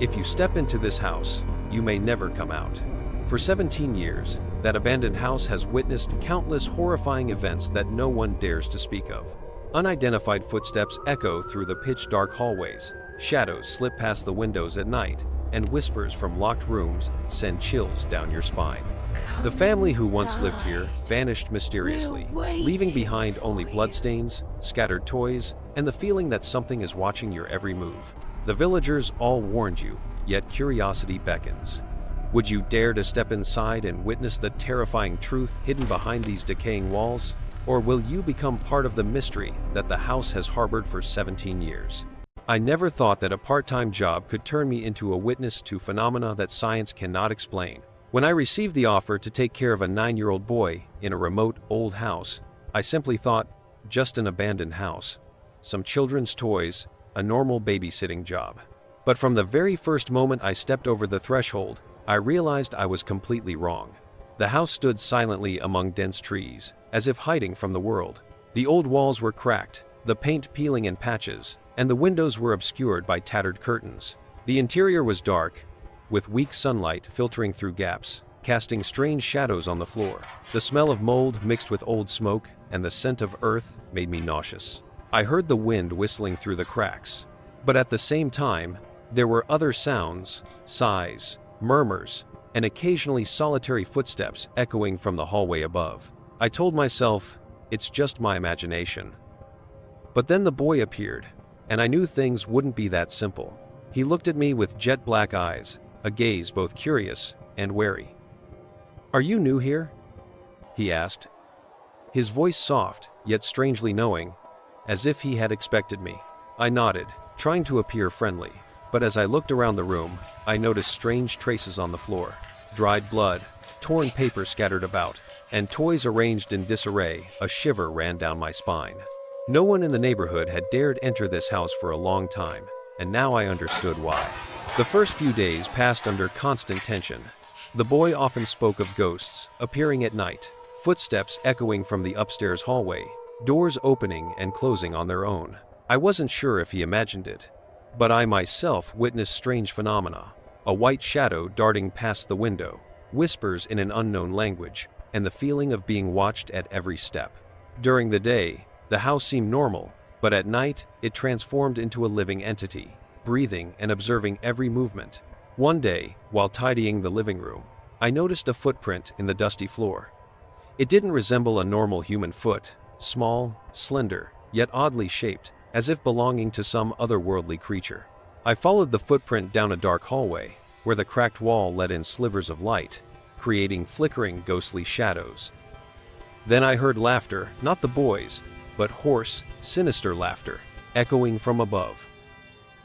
If you step into this house, you may never come out. For 17 years, that abandoned house has witnessed countless horrifying events that no one dares to speak of. Unidentified footsteps echo through the pitch-dark hallways, shadows slip past the windows at night, and whispers from locked rooms send chills down your spine. The family who once lived here vanished mysteriously, leaving behind only bloodstains, scattered toys, and the feeling that something is watching your every move. The villagers all warned you, yet curiosity beckons. Would you dare to step inside and witness the terrifying truth hidden behind these decaying walls? Or will you become part of the mystery that the house has harbored for 17 years? I never thought that a part-time job could turn me into a witness to phenomena that science cannot explain. When I received the offer to take care of a 9-year-old boy in a remote, old house, I simply thought, just an abandoned house, some children's toys, a normal babysitting job. But from the very first moment I stepped over the threshold, I realized I was completely wrong. The house stood silently among dense trees, as if hiding from the world. The old walls were cracked, the paint peeling in patches, and the windows were obscured by tattered curtains. The interior was dark, with weak sunlight filtering through gaps, casting strange shadows on the floor. The smell of mold mixed with old smoke and the scent of earth made me nauseous. I heard the wind whistling through the cracks, but at the same time, there were other sounds, sighs, murmurs, and occasionally solitary footsteps echoing from the hallway above. I told myself, it's just my imagination. But then the boy appeared, and I knew things wouldn't be that simple. He looked at me with jet black eyes, a gaze both curious and wary. "Are you new here?" he asked. His voice soft, yet strangely knowing, as if he had expected me. I nodded, trying to appear friendly, but as I looked around the room, I noticed strange traces on the floor. Dried blood, torn paper scattered about, and toys arranged in disarray. A shiver ran down my spine. No one in the neighborhood had dared enter this house for a long time, and now I understood why. The first few days passed under constant tension. The boy often spoke of ghosts appearing at night, footsteps echoing from the upstairs hallway, doors opening and closing on their own. I wasn't sure if he imagined it, but I myself witnessed strange phenomena. A white shadow darting past the window, whispers in an unknown language, and the feeling of being watched at every step. During the day, the house seemed normal, but at night, it transformed into a living entity, breathing and observing every movement. One day, while tidying the living room, I noticed a footprint in the dusty floor. It didn't resemble a normal human foot, small, slender, yet oddly shaped, as if belonging to some otherworldly creature. I followed the footprint down a dark hallway, where the cracked wall let in slivers of light, creating flickering, ghostly shadows. Then I heard laughter, not the boys, but hoarse, sinister laughter, echoing from above.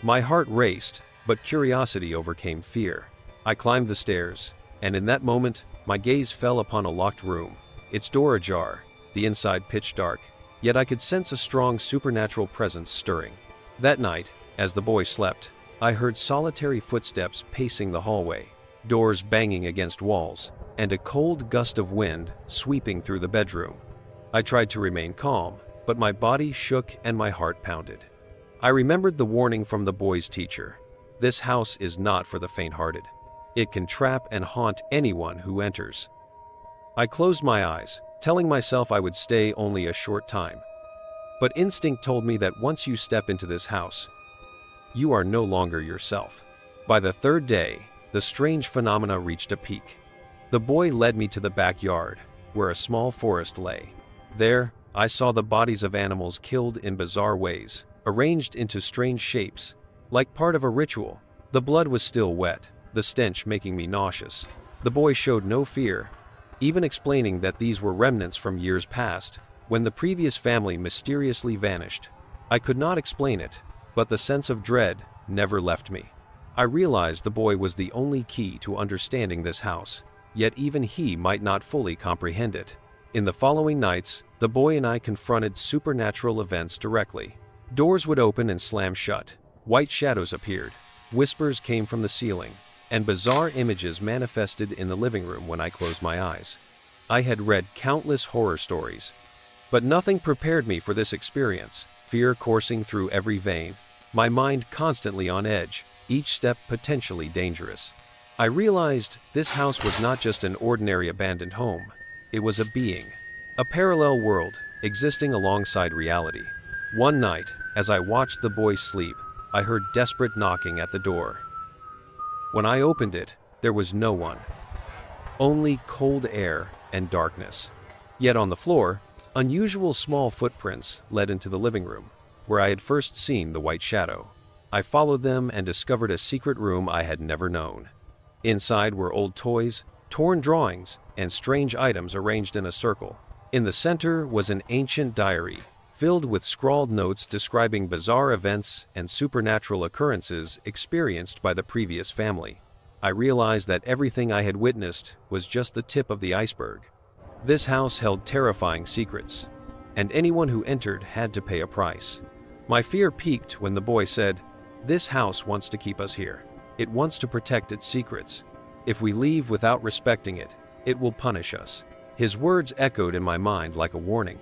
My heart raced, but curiosity overcame fear. I climbed the stairs, and in that moment, my gaze fell upon a locked room, its door ajar, the inside pitch dark, yet I could sense a strong supernatural presence stirring. That night, as the boy slept, I heard solitary footsteps pacing the hallway, doors banging against walls, and a cold gust of wind sweeping through the bedroom. I tried to remain calm, but my body shook and my heart pounded. I remembered the warning from the boy's teacher. This house is not for the faint-hearted. It can trap and haunt anyone who enters. I closed my eyes, telling myself I would stay only a short time. But instinct told me that once you step into this house, you are no longer yourself. By the third day, the strange phenomena reached a peak. The boy led me to the backyard, where a small forest lay. There, I saw the bodies of animals killed in bizarre ways, arranged into strange shapes, like part of a ritual. The blood was still wet, the stench making me nauseous. The boy showed no fear, even explaining that these were remnants from years past, when the previous family mysteriously vanished. I could not explain it, but the sense of dread never left me. I realized the boy was the only key to understanding this house, yet even he might not fully comprehend it. In the following nights, the boy and I confronted supernatural events directly. Doors would open and slam shut, white shadows appeared, whispers came from the ceiling, and bizarre images manifested in the living room when I closed my eyes. I had read countless horror stories, but nothing prepared me for this experience, fear coursing through every vein, my mind constantly on edge. each step potentially dangerous. I realized this house was not just an ordinary abandoned home. It was a being, a parallel world, existing alongside reality. One night, as I watched the boys sleep, I heard desperate knocking at the door. When I opened it, there was no one. Only cold air and darkness. Yet on the floor, unusual small footprints led into the living room, where I had first seen the white shadow. I followed them and discovered a secret room I had never known. Inside were old toys, torn drawings, and strange items arranged in a circle. In the center was an ancient diary, filled with scrawled notes describing bizarre events and supernatural occurrences experienced by the previous family. I realized that everything I had witnessed was just the tip of the iceberg. This house held terrifying secrets, and anyone who entered had to pay a price. My fear peaked when the boy said, "This house wants to keep us here. It wants to protect its secrets. If we leave without respecting it, it will punish us." His words echoed in my mind like a warning.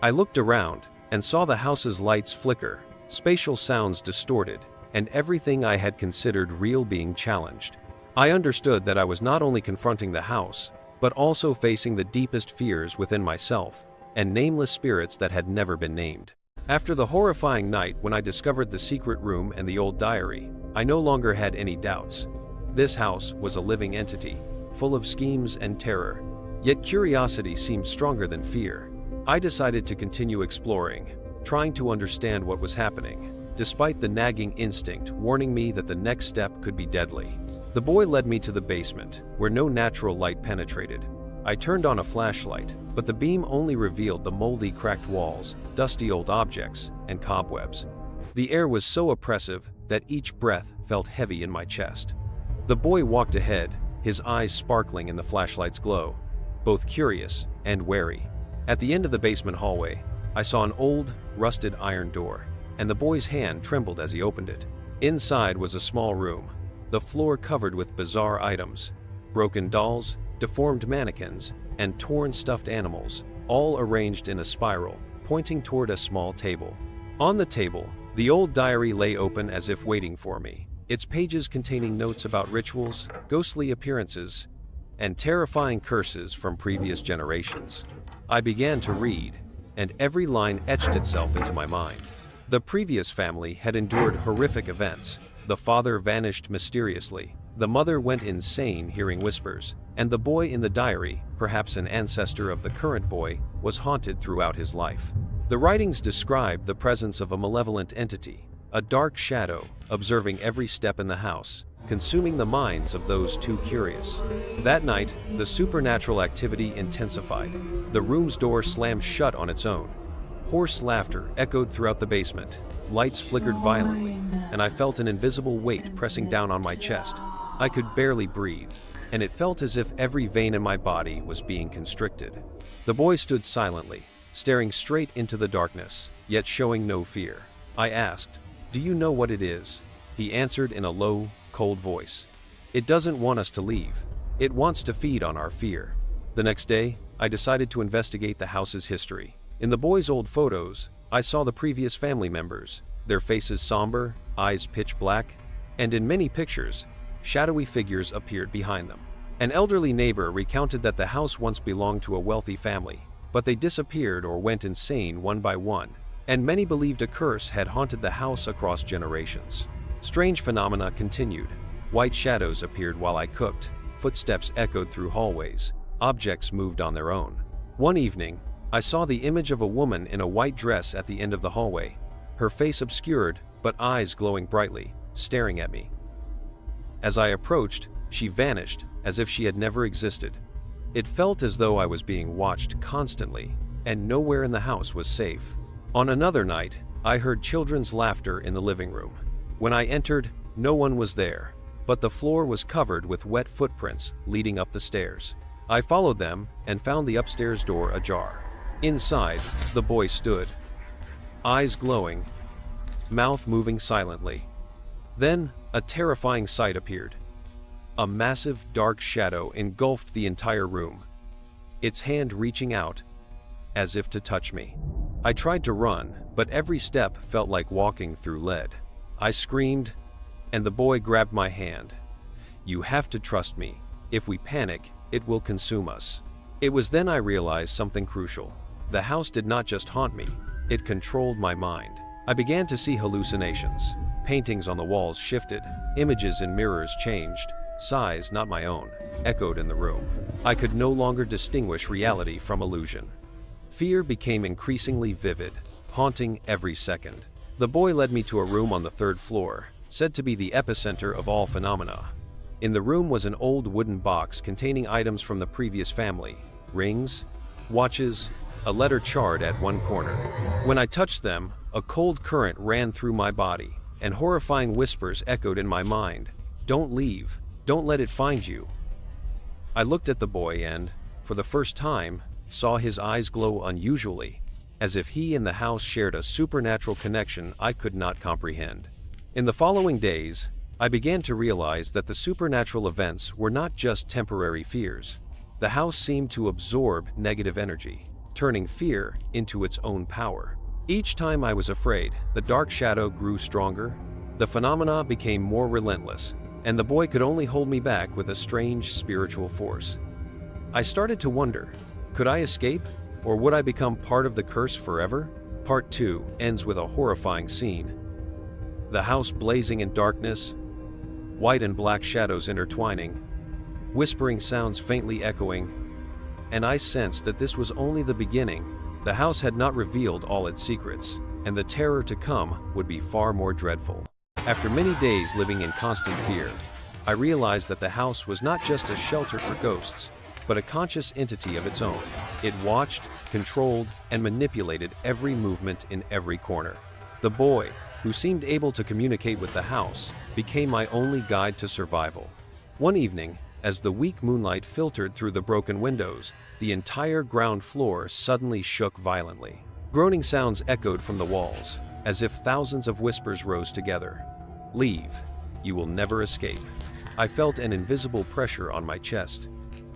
I looked around and saw the house's lights flicker, spatial sounds distorted, and everything I had considered real being challenged. I understood that I was not only confronting the house, but also facing the deepest fears within myself, and nameless spirits that had never been named. After the horrifying night when I discovered the secret room and the old diary, I no longer had any doubts. This house was a living entity, full of schemes and terror. Yet curiosity seemed stronger than fear. I decided to continue exploring, trying to understand what was happening, despite the nagging instinct warning me that the next step could be deadly. The boy led me to the basement, where no natural light penetrated. I turned on a flashlight, but the beam only revealed the moldy, cracked walls, dusty old objects, and cobwebs. The air was so oppressive that each breath felt heavy in my chest. The boy walked ahead, his eyes sparkling in the flashlight's glow, both curious and wary. At the end of the basement hallway, I saw an old, rusted iron door, and the boy's hand trembled as he opened it. Inside was a small room, the floor covered with bizarre items, broken dolls, deformed mannequins, and torn stuffed animals, all arranged in a spiral, pointing toward a small table. On the table, the old diary lay open as if waiting for me, its pages containing notes about rituals, ghostly appearances, and terrifying curses from previous generations. I began to read, and every line etched itself into my mind. The previous family had endured horrific events. The father vanished mysteriously, the mother went insane hearing whispers, and the boy in the diary, perhaps an ancestor of the current boy, was haunted throughout his life. The writings described the presence of a malevolent entity, a dark shadow, observing every step in the house, consuming the minds of those too curious. That night, the supernatural activity intensified. The room's door slammed shut on its own. Hoarse laughter echoed throughout the basement. Lights flickered violently, and I felt an invisible weight pressing down on my chest. I could barely breathe, and it felt as if every vein in my body was being constricted. The boy stood silently, staring straight into the darkness, yet showing no fear. I asked, "Do you know what it is?" He answered in a low, cold voice. "It doesn't want us to leave. It wants to feed on our fear." The next day, I decided to investigate the house's history. In the boy's old photos, I saw the previous family members, their faces somber, eyes pitch black, and in many pictures, shadowy figures appeared behind them. An elderly neighbor recounted that the house once belonged to a wealthy family, but they disappeared or went insane one by one, and many believed a curse had haunted the house across generations. Strange phenomena continued. White shadows appeared while I cooked, footsteps echoed through hallways, objects moved on their own. One evening, I saw the image of a woman in a white dress at the end of the hallway, her face obscured, but eyes glowing brightly, staring at me. As I approached, she vanished, as if she had never existed. It felt as though I was being watched constantly, and nowhere in the house was safe. On another night, I heard children's laughter in the living room. When I entered, no one was there, but the floor was covered with wet footprints leading up the stairs. I followed them and found the upstairs door ajar. Inside, the boy stood, eyes glowing, mouth moving silently. Then, a terrifying sight appeared. A massive, dark shadow engulfed the entire room, its hand reaching out, as if to touch me. I tried to run, but every step felt like walking through lead. I screamed, and the boy grabbed my hand. "You have to trust me. If we panic, it will consume us." It was then I realized something crucial. The house did not just haunt me, it controlled my mind. I began to see hallucinations. Paintings on the walls shifted, images in mirrors changed, sighs not my own echoed in the room. I could no longer distinguish reality from illusion. Fear became increasingly vivid, haunting every second. The boy led me to a room on the 3rd floor, said to be the epicenter of all phenomena. In the room was an old wooden box containing items from the previous family: rings, watches, a letter charred at one corner. When I touched them, a cold current ran through my body, and horrifying whispers echoed in my mind. "Don't leave. Don't let it find you." I looked at the boy and, for the first time, saw his eyes glow unusually, as if he and the house shared a supernatural connection I could not comprehend. In the following days, I began to realize that the supernatural events were not just temporary fears. The house seemed to absorb negative energy, turning fear into its own power. Each time I was afraid, the dark shadow grew stronger, the phenomena became more relentless, and the boy could only hold me back with a strange spiritual force. I started to wonder, could I escape, or would I become part of the curse forever? Part 2 ends with a horrifying scene. The house blazing in darkness, white and black shadows intertwining, whispering sounds faintly echoing, and I sensed that this was only the beginning. The house had not revealed all its secrets, and the terror to come would be far more dreadful. After many days living in constant fear, I realized that the house was not just a shelter for ghosts, but a conscious entity of its own. It watched, controlled, and manipulated every movement in every corner. The boy, who seemed able to communicate with the house, became my only guide to survival. One evening, as the weak moonlight filtered through the broken windows, the entire ground floor suddenly shook violently. Groaning sounds echoed from the walls, as if thousands of whispers rose together. "Leave. You will never escape." I felt an invisible pressure on my chest,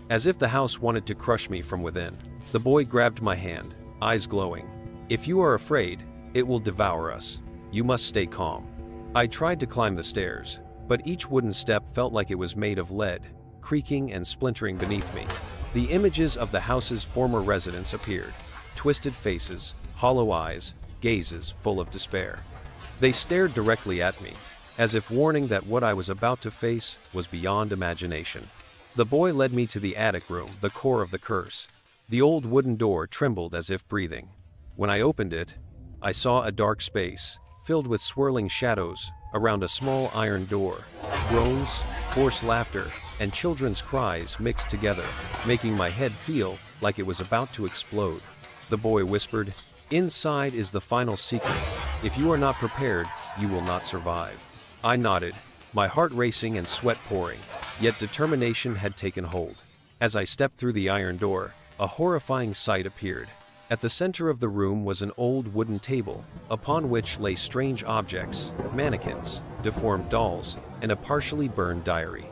as if the house wanted to crush me from within. The boy grabbed my hand, eyes glowing. "If you are afraid, it will devour us. You must stay calm." I tried to climb the stairs, but each wooden step felt like it was made of lead, creaking and splintering beneath me. The images of the house's former residents appeared: twisted faces, hollow eyes, gazes full of despair. They stared directly at me, as if warning that what I was about to face was beyond imagination. The boy led me to the attic room, the core of the curse. The old wooden door trembled as if breathing. When I opened it, I saw a dark space, filled with swirling shadows around a small iron door. Groans, hoarse laughter, and children's cries mixed together, making my head feel like it was about to explode. The boy whispered, "Inside is the final secret. If you are not prepared, you will not survive." I nodded, my heart racing and sweat pouring, yet determination had taken hold. As I stepped through the iron door, a horrifying sight appeared. At the center of the room was an old wooden table, upon which lay strange objects, mannequins, deformed dolls, and a partially burned diary.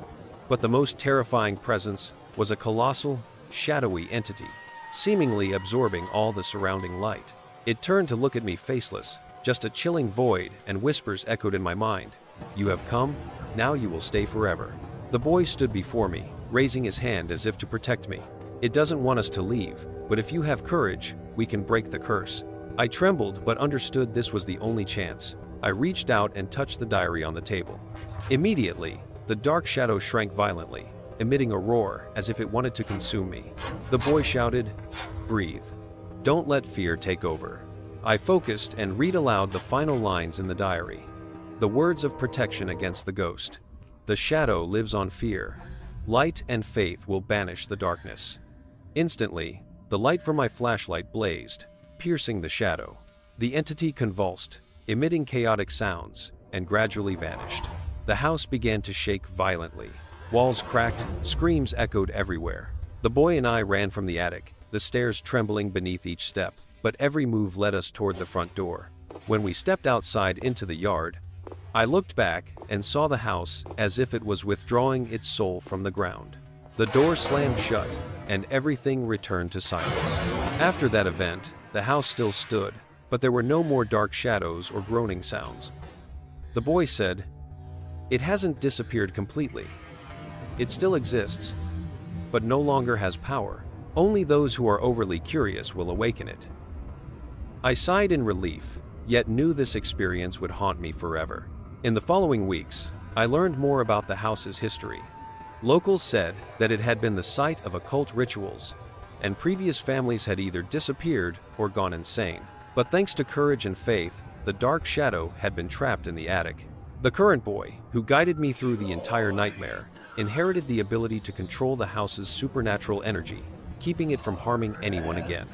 But the most terrifying presence was a colossal, shadowy entity, seemingly absorbing all the surrounding light. It turned to look at me faceless, just a chilling void, and whispers echoed in my mind. "You have come, now you will stay forever." The boy stood before me, raising his hand as if to protect me. "It doesn't want us to leave, but if you have courage, we can break the curse." I trembled but understood this was the only chance. I reached out and touched the diary on the table. Immediately, the dark shadow shrank violently, emitting a roar as if it wanted to consume me. The boy shouted, "Breathe. Don't let fear take over." I focused and read aloud the final lines in the diary. The words of protection against the ghost. "The shadow lives on fear. Light and faith will banish the darkness." Instantly, the light from my flashlight blazed, piercing the shadow. The entity convulsed, emitting chaotic sounds, and gradually vanished. The house began to shake violently. Walls cracked, screams echoed everywhere. The boy and I ran from the attic, the stairs trembling beneath each step, but every move led us toward the front door. When we stepped outside into the yard, I looked back and saw the house as if it was withdrawing its soul from the ground. The door slammed shut, and everything returned to silence. After that event, the house still stood, but there were no more dark shadows or groaning sounds. The boy said, It hasn't disappeared completely. It still exists, but no longer has power. Only those who are overly curious will awaken it. I sighed in relief, yet knew this experience would haunt me forever. In the following weeks, I learned more about the house's history. Locals said that it had been the site of occult rituals, and previous families had either disappeared or gone insane. But thanks to courage and faith, the dark shadow had been trapped in the attic. The current boy, who guided me through the entire nightmare, inherited the ability to control the house's supernatural energy, keeping it from harming anyone again.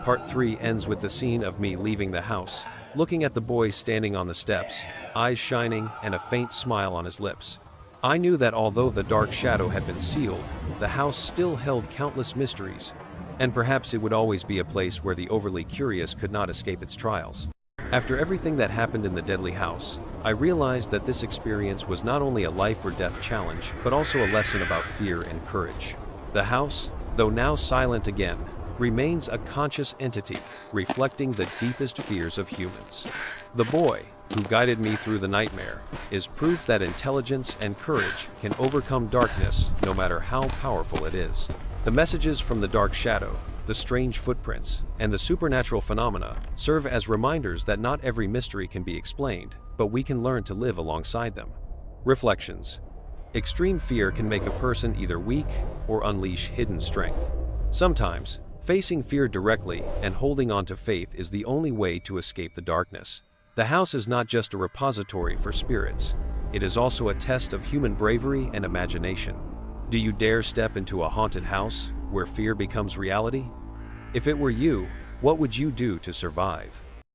Part 3 ends with the scene of me leaving the house, looking at the boy standing on the steps, eyes shining and a faint smile on his lips. I knew that although the dark shadow had been sealed, the house still held countless mysteries, and perhaps it would always be a place where the overly curious could not escape its trials. After everything that happened in the deadly house, I realized that this experience was not only a life or death challenge, but also a lesson about fear and courage. The house, though now silent again, remains a conscious entity, reflecting the deepest fears of humans. The boy, who guided me through the nightmare, is proof that intelligence and courage can overcome darkness, no matter how powerful it is. The messages from the dark shadow, the strange footprints, and the supernatural phenomena serve as reminders that not every mystery can be explained, but we can learn to live alongside them. Reflections. Extreme fear can make a person either weak or unleash hidden strength. Sometimes, facing fear directly and holding on to faith is the only way to escape the darkness. The house is not just a repository for spirits, it is also a test of human bravery and imagination. Do you dare step into a haunted house where fear becomes reality? If it were you, what would you do to survive?